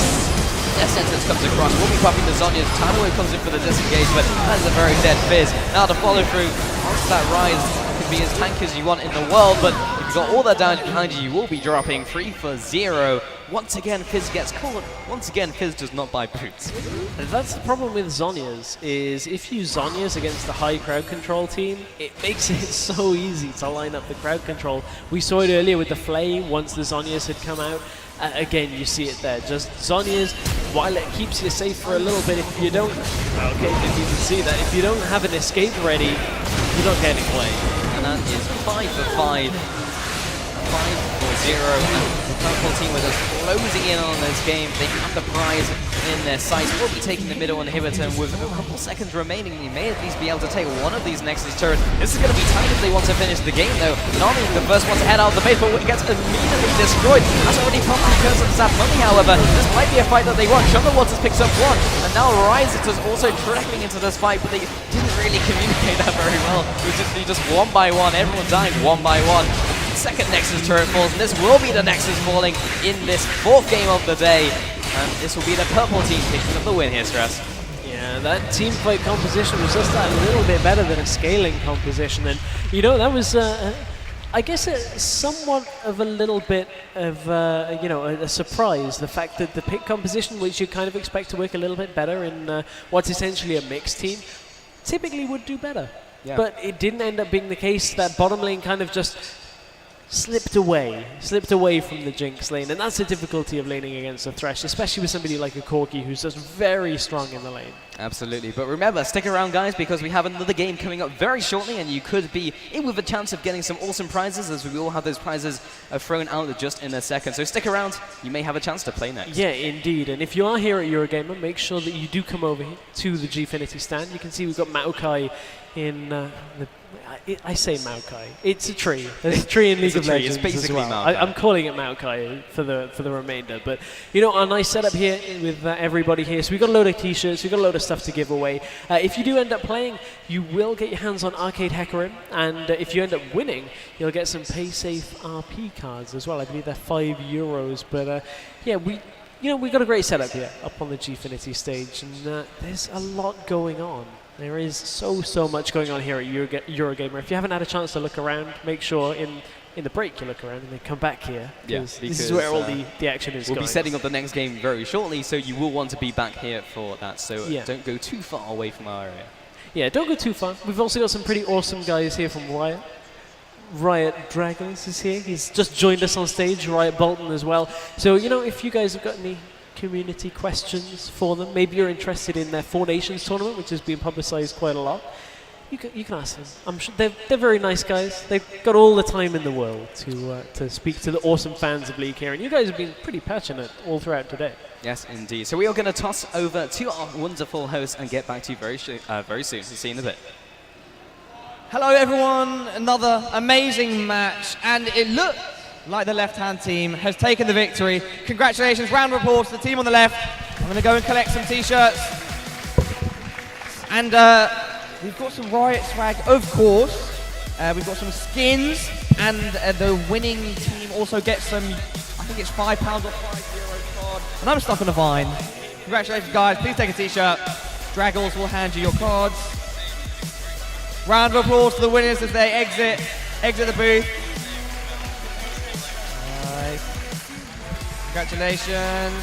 Death Sentence comes across, will be popping the Zhonya's. Tidalwave comes in for the disengage, but that is a very dead Fizz. Now to follow through onto that Rise, can be as tanky as you want in the world, but if you've got all that damage behind you, you will be dropping 3-for-0. Once again, Fizz gets caught. Once again, Fizz does not buy boots. That's the problem with Zhonya's, is if you Zhonya's against the high crowd control team, it makes it so easy to line up the crowd control. We saw it earlier with the Flame once the Zhonya's had come out. Again, you see it there. Just Zhonya's, while it keeps you safe for a little bit, if you don't... Okay, didn't even see that. If you don't have an escape ready, you're not getting away. And that is 5-for-5. 5-for-0. The purple team are just closing in on this game. They have the prize in their sights. Will be taking the middle inhibitor, and with a couple seconds remaining, they may at least be able to take one of these Nexus turrets. This is going to be tight if they want to finish the game, though. Not only the first one to head out of the base, but it gets immediately destroyed. That's already popped because of Zap Money, however. This might be a fight that they want. Shadow Waters picks up one, and now Rise is also trickling into this fight, but they didn't really communicate that very well. It was just one by one. Everyone dying one by one. Second Nexus turret falls, and this will be the Nexus falling in this 4th game of the day. And this will be the purple team picking up the win here, Stress. Yeah, that team fight composition was just that little bit better than a scaling composition. And, you know, that was, I guess, somewhat of a little bit of, a surprise. The fact that the pick composition, which you kind of expect to work a little bit better in what's essentially a mixed team, typically would do better. Yeah. But it didn't end up being the case. That bottom lane kind of just slipped away from the Jinx lane, and that's the difficulty of laning against a Thresh, especially with somebody like a Corki who's just very strong in the lane. Absolutely, but remember, stick around guys, because we have another game coming up very shortly, and you could be in with a chance of getting some awesome prizes, as we all have those prizes thrown out just in a second. So stick around, you may have a chance to play next. Yeah, indeed, and if you are here at Eurogamer, make sure that you do come over here to the Gfinity stand. You can see we've got Maokai in I say Maokai. It's a tree. There's a tree in League of Legends. It's basically as well. Maokai. I'm calling it Maokai for the remainder. But you know, a nice setup here with everybody here. So we've got a load of t-shirts. We've got a load of stuff to give away. If you do end up playing, you will get your hands on Arcade Hecarim, and if you end up winning, you'll get some PaySafe RP cards as well. I believe they're €5. But yeah, we've got a great setup here up on the Gfinity stage, and there's a lot going on. There is so much going on here at Eurogamer. If you haven't had a chance to look around, make sure in the break you look around and then come back here. Because this is where all the action is We'll going. be setting up the next game very shortly, so you will want to be back here for that. So Yeah. don't go too far away from our area. Yeah, don't go too far. We've also got some pretty awesome guys here from Riot. Riot Dragons is here. He's just joined us on stage. Riot Bolton as well. So, you know, if you guys have got any community questions for them, maybe you're interested in their Four Nations tournament, which has been publicized quite a lot, you can ask them. I'm sure they're very nice guys. They've got all the time in the world to speak to the awesome fans of League here, and you guys have been pretty passionate all throughout today. Yes, indeed. So we are going to toss over to our wonderful host and get back to you very soon. See you in a bit. Hello everyone, another amazing match, and it looked like the left-hand team has taken the victory. Congratulations, round of applause to the team on the left. I'm going to go and collect some t-shirts. And we've got some Riot swag, of course. We've got some skins, and the winning team also gets some, I think it's £5 or €5 card. And I'm stuck on a vine. Congratulations guys, please take a t-shirt. Draggles will hand you your cards. Round of applause to the winners as they exit the booth. Nice. Congratulations.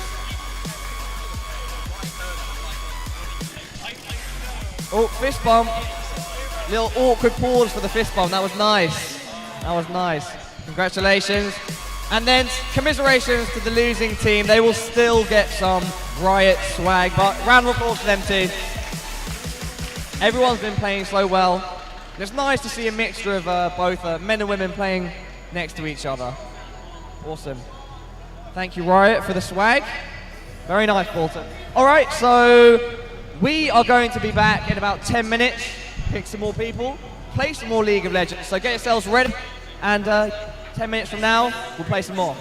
Oh, fist bump. Little awkward pause for the fist bump. That was nice. That was nice. Congratulations. And then commiserations to the losing team. They will still get some Riot swag, but round of applause for them too. Everyone's been playing so well. And it's nice to see a mixture of both men and women playing next to each other. Awesome. Thank you, Riot, for the swag. Very nice, Bolton. All right, so we are going to be back in about 10 minutes. Pick some more people, play some more League of Legends. So get yourselves ready, and 10 minutes from now, we'll play some more.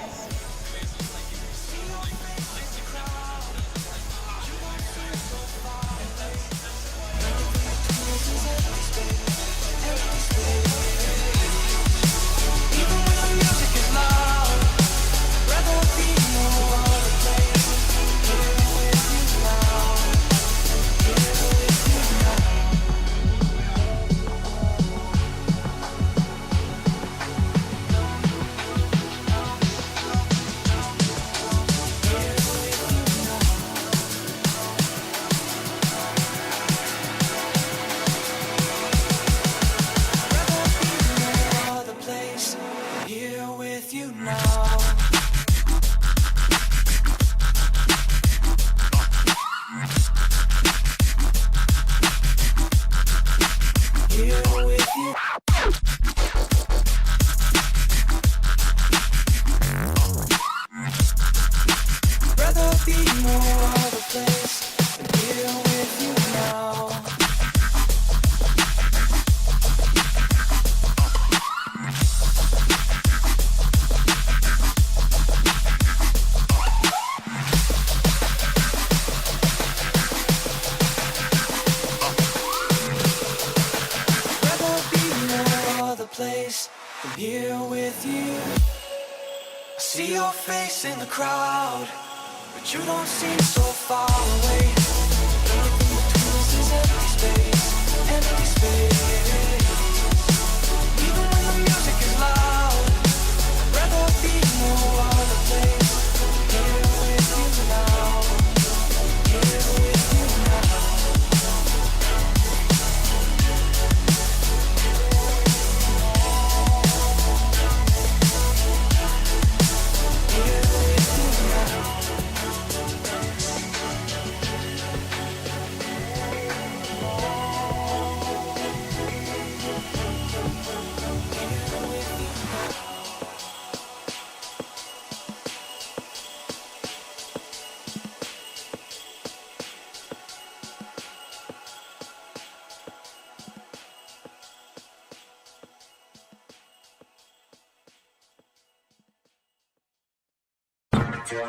You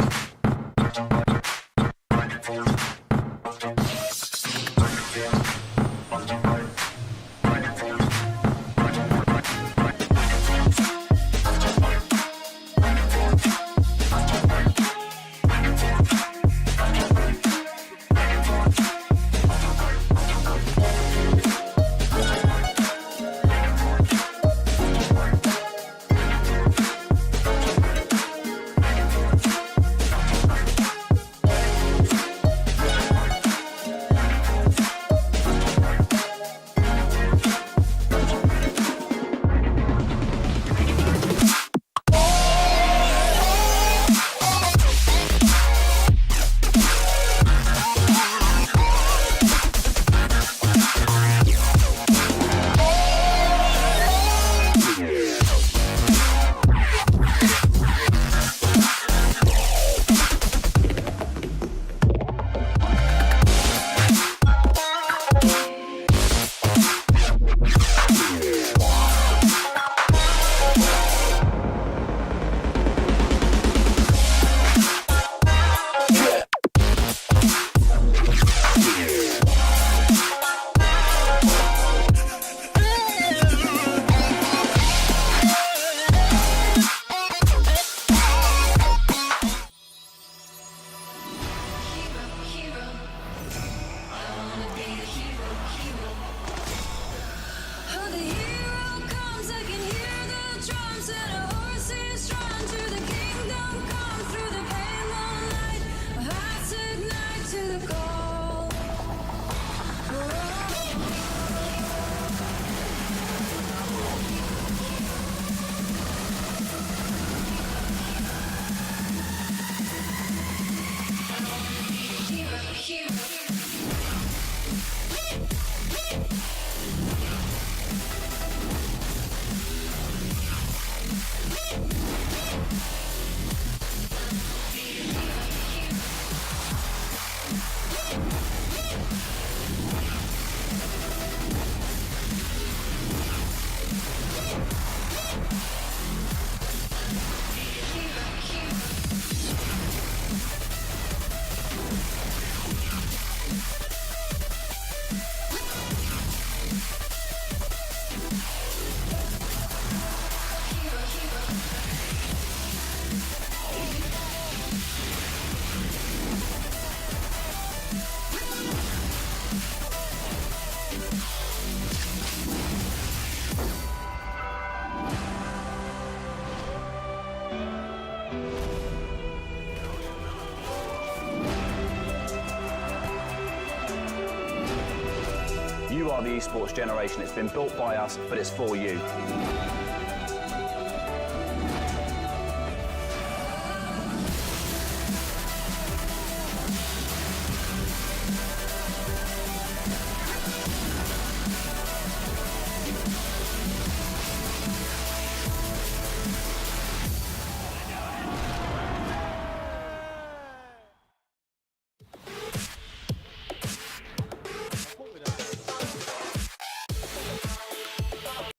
are the esports generation. It's been built by us, but it's for you.